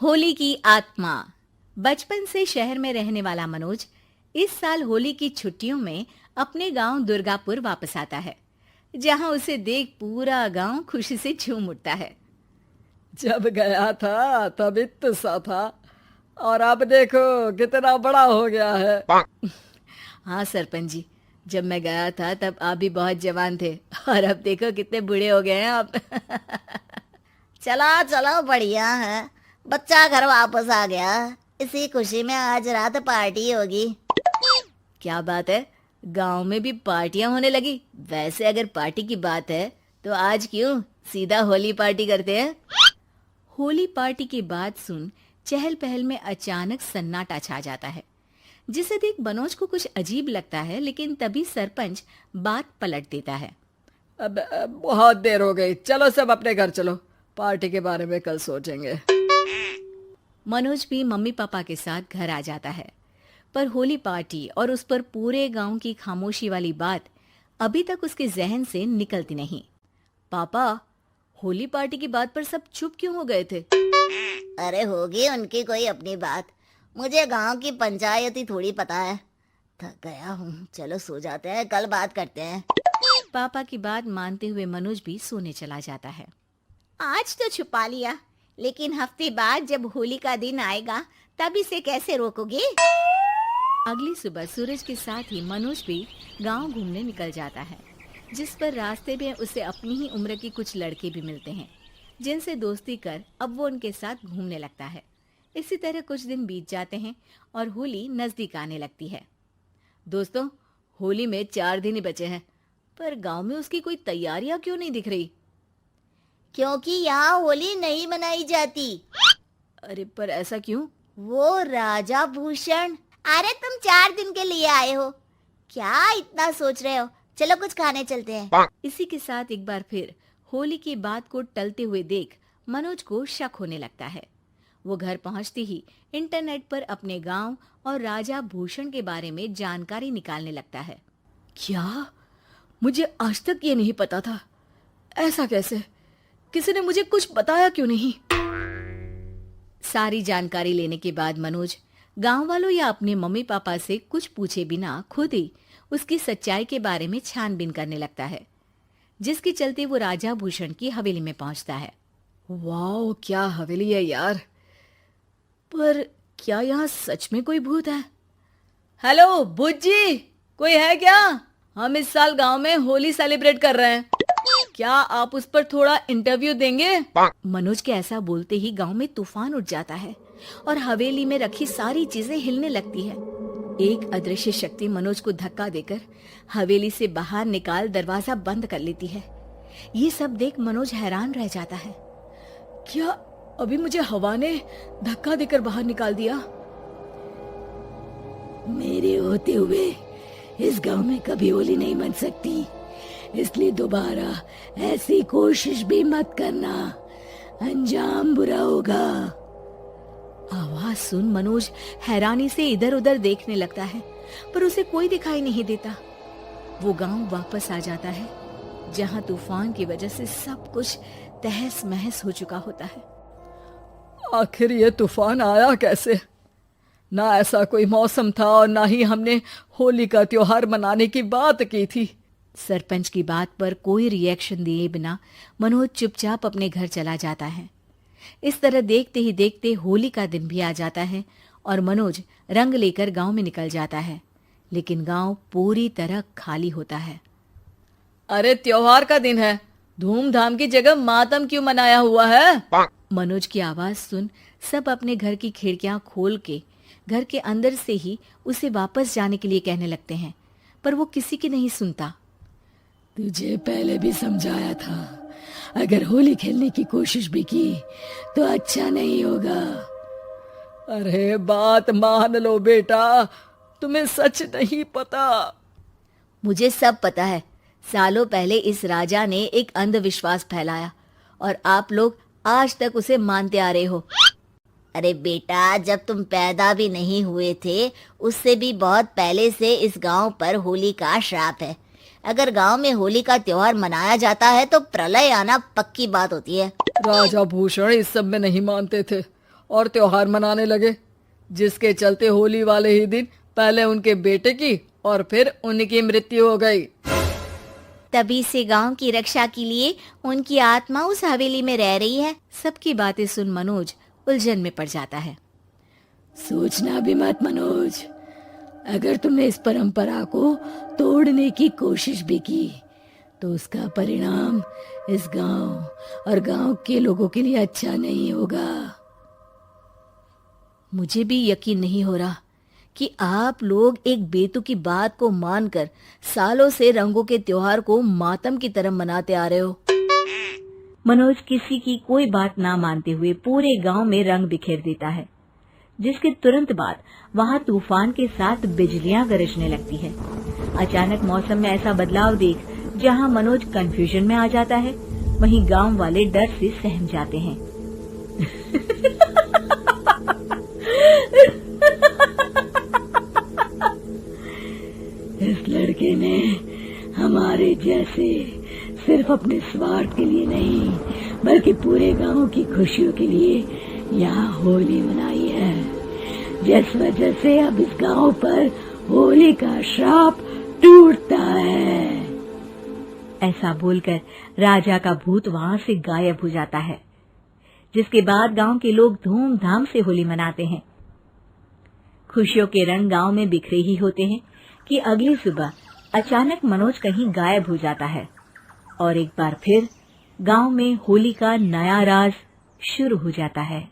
होली की आत्मा। बचपन से शहर में रहने वाला मनोज इस साल होली की छुट्टियों में अपने गांव दुर्गापुर वापस आता है, जहां उसे देख पूरा गांव खुशी से झूम उठता है। जब गया था तब इतना सा था और अब देखो कितना बड़ा हो गया है। हाँ सरपंच जी, जब मैं गया था तब आप भी बहुत जवान थे और अब देखो कितने बूढ़े हो गए हैं आप। चलो चलो, बढ़िया है। बच्चा घर वापस आ गया। इसी खुशी में आज रात पार्टी होगी। क्या बात है, गांव में भी पार्टियां होने लगी। वैसे अगर पार्टी की बात है तो आज क्यों सीधा होली पार्टी करते हैं। होली पार्टी की बात सुन चहल पहल में अचानक सन्नाटा छा जाता है, जिसे देख मनोज को कुछ अजीब लगता है। लेकिन तभी सरपंच बात पलट देता है। अब बहुत देर हो गई, चलो सब अपने घर चलो, पार्टी के बारे में कल सोचेंगे। मनोज भी मम्मी पापा के साथ घर आ जाता है, पर होली पार्टी और उस पर पूरे गांव की खामोशी वाली बात अभी तक उसके जहन से निकलती नहीं। पापा, होली पार्टी की बात पर सब चुप क्यों हो गए थे। अरे होगी उनकी कोई अपनी बात। मुझे गांव की पंचायत ही थोड़ी पता है। थक गया हूँ, चलो सो जाते हैं, कल बात करते हैं। पापा की बात मानते हुए मनोज भी सोने चला जाता है। आज तो छुपा लिया, लेकिन हफ्ते बाद जब होली का दिन आएगा तब इसे कैसे रोकोगे। अगली सुबह सूरज के साथ ही मनोज भी गांव घूमने निकल जाता है, जिस पर रास्ते में उसे अपनी ही उम्र के कुछ लड़के भी मिलते हैं, जिनसे दोस्ती कर अब वो उनके साथ घूमने लगता है। इसी तरह कुछ दिन बीत जाते हैं और होली नजदीक आने लगती है। दोस्तों, होली में 4 दिन ही बचे हैं, पर गांव में उसकी कोई तैयारियां क्यों नहीं दिख रही। क्योंकि यहाँ होली नहीं मनाई जाती। अरे पर ऐसा क्यों। वो राजा भूषण। अरे तुम 4 दिन के लिए आए हो, क्या इतना सोच रहे हो। चलो कुछ खाने चलते हैं। इसी के साथ एक बार फिर होली की बात को टलते हुए देख मनोज को शक होने लगता है। वो घर पहुंचते ही इंटरनेट पर अपने गांव और राजा भूषण के बारे में जानकारी निकालने लगता है। क्या? मुझे आज तक ये नहीं पता था। ऐसा कैसे? किसी ने मुझे कुछ बताया क्यों नहीं? सारी जानकारी लेने के बाद मनोज गांव वालों या अपने मम्मी पापा से कुछ पूछे बिना खुद ही उसकी सच्चाई के बारे में छानबीन करने लगता है, जिसके चलते वो राजा भूषण की हवेली में पहुंचता है। वाह, क्या हवेली है यार। पर क्या यहाँ सच में कोई भूत है? हेलो भूत जी, कोई है क्या? हम इस साल गांव में होली सेलिब्रेट कर रहे हैं, क्या आप उस पर थोड़ा इंटरव्यू देंगे? मनोज के ऐसा बोलते ही गांव में तूफान उठ जाता है और हवेली में रखी सारी चीजें हिलने लगती है। एक अदृश्य शक्ति मनोज को धक्का देकर हवेली से बाहर निकाल दरवाजा बंद कर लेती है। ये सब देख मनोज हैरान रह जाता है। क्या अभी मुझे हवा ने धक्का देकर बाहर निकाल दिया? मेरे होते हुए इस गांव में कभी होली नहीं मन सकती, इसलिए दोबारा ऐसी कोशिश भी मत करना, अंजाम बुरा होगा। आवाज सुन मनोज हैरानी से इधर उधर देखने लगता है, पर उसे कोई दिखाई नहीं देता। वो गांव वापस आ जाता है, जहां तूफान की वजह से सब कुछ तहस महस हो चुका होता है। आखिर ये तूफान आया कैसे? ना ऐसा कोई मौसम था और ना ही हमने होली का त्योहार मनाने की बात की थी। सरपंच की बात पर कोई रिएक्शन दिए बिना मनोज चुपचाप अपने घर चला जाता है। इस तरह देखते ही देखते होली का दिन भी आ जाता है और मनोज रंग लेकर गांव में निकल जाता है, लेकिन गांव पूरी तरह खाली होता है। अरे त्योहार का दिन है, धूमधाम की जगह मातम क्यों मनाया हुआ है? मनोज की आवाज सुन सब अपने घर की खिड़कियां खोल के घर के अंदर से ही उसे वापस जाने के लिए कहने लगते हैं, पर वो किसी की नहीं सुनता। तुझे पहले भी समझाया था, अगर होली खेलने की कोशिश भी की तो अच्छा नहीं होगा। अरे बात मान लो बेटा, तुम्हें सच नहीं पता। मुझे सब पता है। सालों पहले इस राजा ने एक अंधविश्वास फैलाया और आप लोग आज तक उसे मानते आ रहे हो। अरे बेटा, जब तुम पैदा भी नहीं हुए थे उससे भी बहुत पहले से इस गांव पर होली का श्राप है। अगर गांव में होली का त्योहार मनाया जाता है तो प्रलय आना पक्की बात होती है। राजा भूषण इस सब में नहीं मानते थे और त्योहार मनाने लगे, जिसके चलते होली वाले ही दिन पहले उनके बेटे की और फिर उनकी मृत्यु हो गई। तभी से गांव की रक्षा के लिए उनकी आत्मा उस हवेली में रह रही है। सबकी बातें सुन मनोज उलझन में पड़ जाता है। सोचना भी मत मनोज, अगर तुमने इस परंपरा को तोड़ने की कोशिश भी की तो उसका परिणाम इस गांव और गांव के लोगों के लिए अच्छा नहीं होगा। मुझे भी यकीन नहीं हो रहा कि आप लोग एक बेतुकी बात को मानकर सालों से रंगों के त्योहार को मातम की तरह मनाते आ रहे हो। मनोज किसी की कोई बात ना मानते हुए पूरे गांव में रंग बिखेर देता है, जिसके तुरंत बाद वहां तूफान के साथ बिजलियां गरजने लगती है। अचानक मौसम में ऐसा बदलाव देख जहां मनोज कंफ्यूजन में आ जाता है, वहीं गांव वाले डर से सहम जाते हैं। इस लड़के ने हमारे जैसे सिर्फ अपने स्वार्थ के लिए नहीं बल्कि पूरे गांव की खुशियों के लिए यहाँ होली मनाई है, जिस वजह से अब इस गांव पर होली का श्राप टूटता है। ऐसा बोलकर राजा का भूत वहां से गायब हो जाता है, जिसके बाद गांव के लोग धूमधाम से होली मनाते हैं। खुशियों के रंग गांव में बिखरे ही होते हैं कि अगली सुबह अचानक मनोज कहीं गायब हो जाता है और एक बार फिर गांव में होली का नया राज शुरू हो जाता है।